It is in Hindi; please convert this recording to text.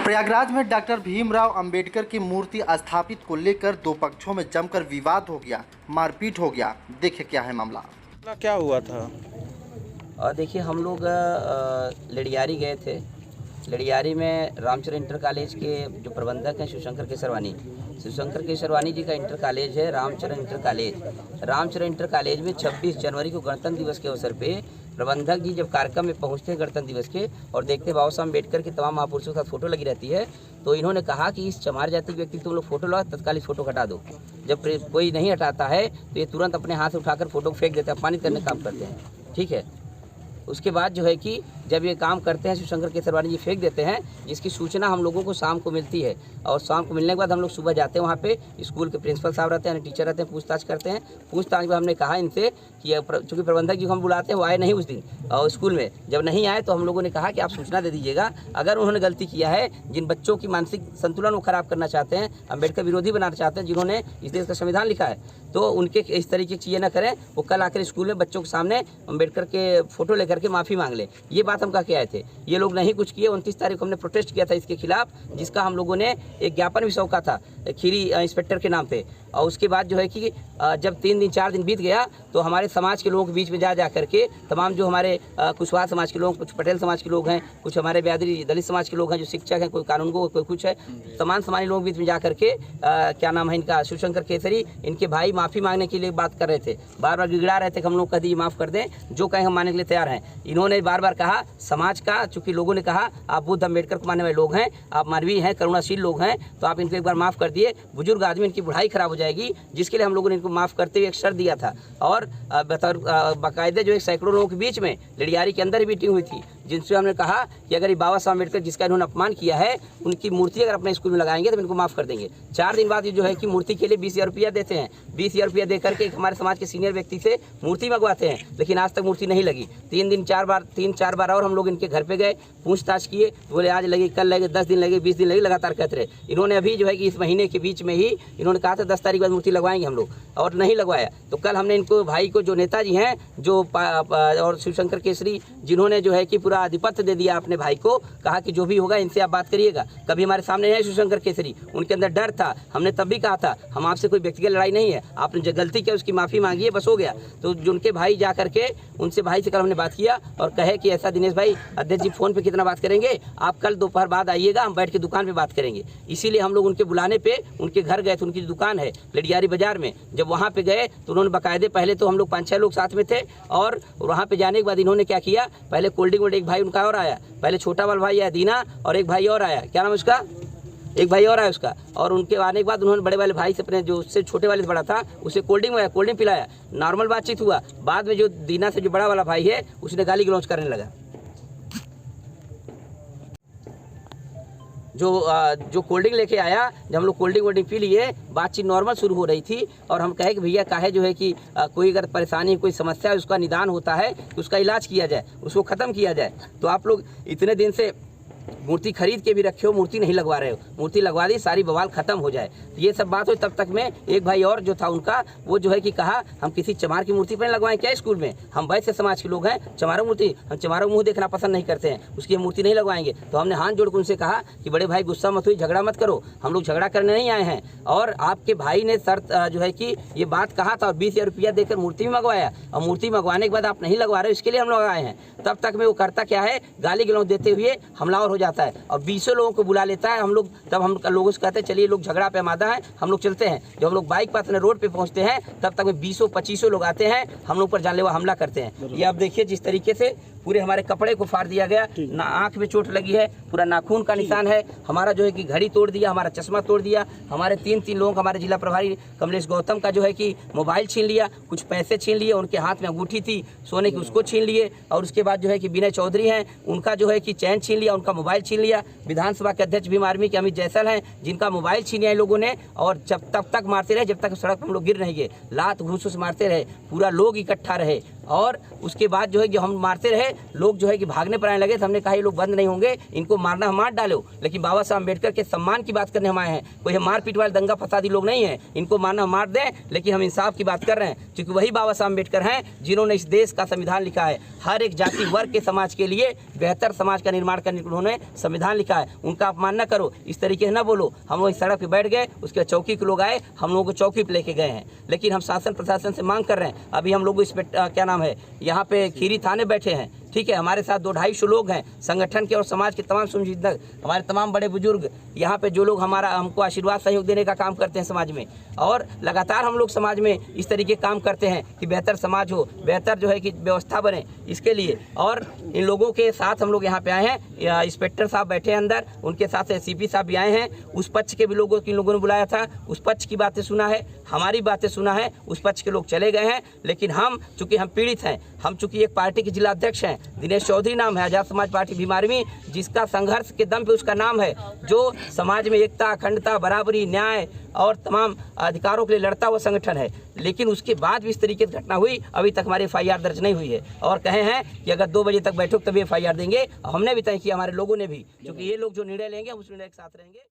प्रयागराज में डॉक्टर भीमराव अंबेडकर की मूर्ति स्थापित को लेकर दो पक्षों में जमकर विवाद हो गया, मारपीट हो गया। देखिए क्या है मामला। क्या हुआ था? देखिए हम लोग लड़ियारी गए थे। लड़ियारी में रामचरण इंटर कॉलेज के जो प्रबंधक हैं शिवशंकर केसरवानी जी का इंटर कॉलेज है Ramcharan inter college. Ramcharan inter college में 26 जनवरी को गणतंत्र दिवस के अवसर पे प्रबंधक जी जब कार्यक्रम में पहुंचते हैं गणतंत्र दिवस के और देखते हैं बाबा साहब अम्बेडकर के तमाम महापुरुषों के साथ फोटो लगी रहती है, तो इन्होंने कहा कि इस चमार जाति के व्यक्ति तुम लोग फोटो लो, तत्काल इस फोटो हटा दो। जब कोई नहीं हटाता है तो ये तुरंत अपने हाथ से उठाकर फोटो फेंक देते हैं, अपमानित करने का काम करते हैं। ठीक है, उसके बाद जो है कि जब ये काम करते हैं शिवशंकर केसरवानी जी फेंक देते हैं, जिसकी सूचना हम लोगों को शाम को मिलती है और शाम को मिलने के बाद हम लोग सुबह जाते हैं वहाँ पे। स्कूल के प्रिंसिपल साहब रहते हैं, टीचर रहते हैं, पूछताछ करते हैं। पूछताछ में हमने कहा इनसे कि चूँकि प्रबंधक जी को हम बुलाते हैं, वो आए नहीं उस दिन और स्कूल में जब नहीं आए तो हम लोगों ने कहा कि आप सूचना दे दीजिएगा। अगर उन्होंने गलती किया है, जिन बच्चों की मानसिक संतुलन वो खराब करना चाहते हैं, अम्बेडकर विरोधी बनाना चाहते हैं, जिन्होंने इस देश का संविधान लिखा है, तो उनके इस तरीके की चीज़ें न करें। वो कल आकर स्कूल में बच्चों के सामने अम्बेडकर के फोटो लेकर के माफ़ी मांग ले, ये बात हम कह के आए थे। ये लोग नहीं कुछ किए। 29 तारीख को हमने प्रोटेस्ट किया था इसके खिलाफ, जिसका हम लोगों ने एक ज्ञापन भी सौंपा था खीरी इंस्पेक्टर के नाम पे। और उसके बाद जो है कि जब 3 दिन 4 दिन बीत गया तो हमारे समाज के लोगों के बीच में जा करके तमाम जो हमारे कुशवाहा समाज के लोग, कुछ पटेल समाज के लोग हैं, कुछ हमारे ब्यादरी दलित समाज के लोग हैं जो शिक्षक हैं, कोई कानून को, कोई कुछ है, तमाम समाज लोगों के बीच में जा करके क्या नाम है इनका, शिवशंकर केसरी, इनके भाई माफ़ी मांगने के लिए बात कर रहे थे। बार बार गिड़गिड़ा रहे थे कि हम लोग कह दीजिए माफ़ कर दें, जो कहें हम मानने के लिए तैयार हैं। इन्होंने बार बार कहा समाज का, चूँकि लोगों ने कहा आप बुद्ध अम्बेडकर को मानने वाले लोग हैं, आप मानवीय हैं, करुणाशील लोग हैं, तो आप इनको एक बार माफ़ कर दिए। बुजुर्ग आदमी, इनकी बुढ़ाई खराब हो जाएगी, जिसके लिए हम लोगों ने इनको माफ़ करते हुए एक शर्त दिया था। और बाकायदे जो एक सैकड़ों लोगों के बीच में लड़ियारी के अंदर ही मीटिंग हुई थी, जिनसे हमने कहा कि अगर ये बाबा साहब अम्बेडकर जिसका इन्होंने अपमान किया है, उनकी मूर्ति अगर अपने स्कूल में लगाएंगे तो इनको माफ़ कर देंगे। 4 दिन बाद ये जो है कि मूर्ति के लिए 20,000 रुपया देते हैं। 20,000 रुपया दे करके एक हमारे समाज के सीनियर व्यक्ति से मूर्ति मंगवाते हैं, लेकिन आज तक मूर्ति नहीं लगी। 3-4 बार और हम लोग इनके घर पे गए, पूछताछ किए, बोले आज लगे, कल लगे, 10 दिन लगे, 20 दिन लगे, लगातार कहते रहे। इन्होंने अभी जो है कि इस महीने के बीच में ही इन्होंने कहा था 10 तारीख बाद मूर्ति लगवाएंगे हम लोग, और नहीं लगवाया। तो कल हमने इनको भाई को, जो नेताजी हैं जो और शिवशंकर केसरी, जिन्होंने जो है कि पूरा आधिपत्य दे दिया अपने भाई को, कहा कि जो भी होगा इनसे आप बात करिएगा। कभी हमारे सामने है शिवशंकर केसरी, उनके अंदर डर था। हमने तब भी कहा था हम आपसे कोई व्यक्तिगत लड़ाई नहीं है, आपने जो गलती की उसकी माफ़ी मांगी है, बस हो गया। तो जो उनके भाई जा करके उनसे भाई से कल हमने बात किया और कहे कि ऐसा दिनेश भाई, अध्यक्ष जी फ़ोन पे कितना बात करेंगे, आप कल दोपहर बाद आइएगा, हम बैठ के दुकान पे बात करेंगे। इसीलिए हम लोग उनके बुलाने पे उनके घर गए थे। उनकी दुकान है लड़ियारी बाजार में। जब वहाँ पे गए तो उन्होंने बाकायदे, पहले तो हम लोग 5-6 लोग साथ में थे, और वहाँ पे जाने के बाद इन्होंने क्या किया, पहले कोल्ड ड्रिंक, एक भाई उनका और आया, पहले छोटा वाला भाई आया दीना, और एक भाई और आया, क्या नाम है उसका, एक भाई और आया उसका। और उनके आने के बाद उन्होंने बड़े वाले भाई से, अपने जो उससे छोटे वाले से बड़ा था, उसे कोल्ड ड्रिंक पिलाया। नॉर्मल बातचीत हुआ। बाद में जो दीना से जो बड़ा वाला भाई है, उसने गाली गलौज करने लगा। जो कोल्ड ड्रिंक लेके आया, जब हम लोग कोल्ड ड्रिंक पी लिए, बातचीत नॉर्मल शुरू हो रही थी, और हम कहे कि भैया काहे जो है कि कोई अगर परेशानी, कोई समस्या है, उसका निदान होता है तो उसका इलाज किया जाए, उसको ख़त्म किया जाए। तो आप लोग इतने दिन से मूर्ति खरीद के भी रखे हो, मूर्ति नहीं लगवा रहे हो, मूर्ति लगवा दी, सारी बवाल खत्म हो जाए। तो ये सब बात हुई। तब तक में एक भाई और जो था उनका, वो जो है कि कहा हम किसी चमार की मूर्ति पर लगवाएं क्या स्कूल में, हम वैसे समाज के लोग हैं, चमारों मूर्ति, हम चमारों मुँह देखना पसंद नहीं करते हैं, उसकी मूर्ति नहीं लगवाएंगे। तो हमने हाथ जोड़ कर उनसे कहा कि बड़े भाई गुस्सा मत हुई, झगड़ा मत करो, हम लोग झगड़ा करने नहीं आए हैं। और आपके भाई ने शर्त जो है कि ये बात कहा था और 20,000 रुपया देकर मूर्ति भी मंगवाया, और मूर्ति मंगवाने के बाद आप नहीं लगवा रहे हो, इसके लिए हम लोग आए हैं। तब तक में वो करता क्या है, गाली गलौज देते हुए हमलावर हो जाता है और 20 लोगों को बुला लेता है। हम लोग तब हम लोगों से कहते हैं चलिए लोग झगड़ा पे आमादा है, हम लोग चलते हैं। जब हम लोग बाइक पर अपने रोड पे पहुंचते हैं, तब तक में 20-25 लोग आते हैं, हम लोग पर जानलेवा हमला करते हैं। ये आप देखिए जिस तरीके से पूरे हमारे कपड़े को फाड़ दिया गया, ना आँख में चोट लगी है, पूरा नाखून का निशान है, हमारा जो है कि घड़ी तोड़ दिया, हमारा चश्मा तोड़ दिया, हमारे 3 लोगों का, हमारे जिला प्रभारी कमलेश गौतम का जो है कि मोबाइल छीन लिया, कुछ पैसे छीन लिए, उनके हाथ में अंगूठी थी सोने की, उसको छीन लिए, और उसके बाद जो है कि विनय चौधरी हैं, उनका जो है कि चैन छीन लिया, उनका मोबाइल छीन लिया। विधानसभा के अध्यक्ष भीम आर्मी के अमित जैसल हैं, जिनका मोबाइल छीन लिया इन लोगों ने, और जब तब तक मारते रहे जब तक सड़क पर हम लोग गिर नहीं गए, लात घूसों से मारते रहे, पूरा लोग इकट्ठा रहे, और उसके बाद जो है कि हम मारते रहे, लोग जो है कि भागने पर आने लगे। तो हमने कहा ये लोग बंद नहीं होंगे, इनको मारना हम मार डालो, लेकिन बाबा साहब अम्बेडकर के सम्मान की बात करने हम आए हैं। कोई मारपीट वाले दंगा फसादी लोग नहीं हैं, इनको मारना मार दें, लेकिन हम इंसाफ की बात कर रहे हैं, क्योंकि वही बाबा साहब अम्बेडकर हैं जिन्होंने इस देश का संविधान लिखा है। हर एक जाति वर्ग के समाज के लिए बेहतर समाज का निर्माण करने के लिए उन्होंने संविधान लिखा है। उनका अपमान न करो, इस तरीके से न बोलो। हम लोग इस सड़क पर बैठ गए, उसके बाद चौकी के लोग आए, हम लोगों को चौकी पर लेके गए हैं, लेकिन हम शासन प्रशासन से मांग कर रहे हैं। अभी हम लोग इस पे क्या नाम है, यहाँ पे खीरी थाने बैठे हैं, ठीक है। हमारे साथ 200-250 लोग हैं, संगठन के और समाज के तमाम सुविधाजनक, हमारे तमाम बड़े बुजुर्ग यहाँ पे जो लोग हमको आशीर्वाद सहयोग देने का काम करते हैं समाज में। और लगातार हम लोग समाज में इस तरीके काम करते हैं कि बेहतर समाज हो, बेहतर जो है कि व्यवस्था बने, इसके लिए। और इन लोगों के साथ हम लोग यहाँ पे आए हैं। इंस्पेक्टर साहब बैठे हैं अंदर, उनके साथ CP साहब भी आए हैं। उस पक्ष के भी लोगों की लोगों ने बुलाया था, उस पक्ष की बातें सुना है, हमारी बातें सुना है, उस पक्ष के लोग चले गए हैं। लेकिन हम चूँकि हम पीड़ित हैं, हम चूँकि एक पार्टी के जिला अध्यक्ष हैं, दिनेश चौधरी नाम है, आज़ाद समाज पार्टी भीमारवी, जिसका संघर्ष के दम पे उसका नाम है, जो समाज में एकता, अखंडता, बराबरी, न्याय और तमाम अधिकारों के लिए लड़ता हुआ संगठन है। लेकिन उसके बाद भी इस तरीके की घटना हुई, अभी तक हमारी FIR दर्ज नहीं हुई है। और कहे हैं कि अगर 2 बजे तक बैठो तभी FIR देंगे। हमने भी तय किया, हमारे लोगों ने भी, क्योंकि ये लोग जो निर्णय लेंगे हम उस निर्णय के साथ रहेंगे।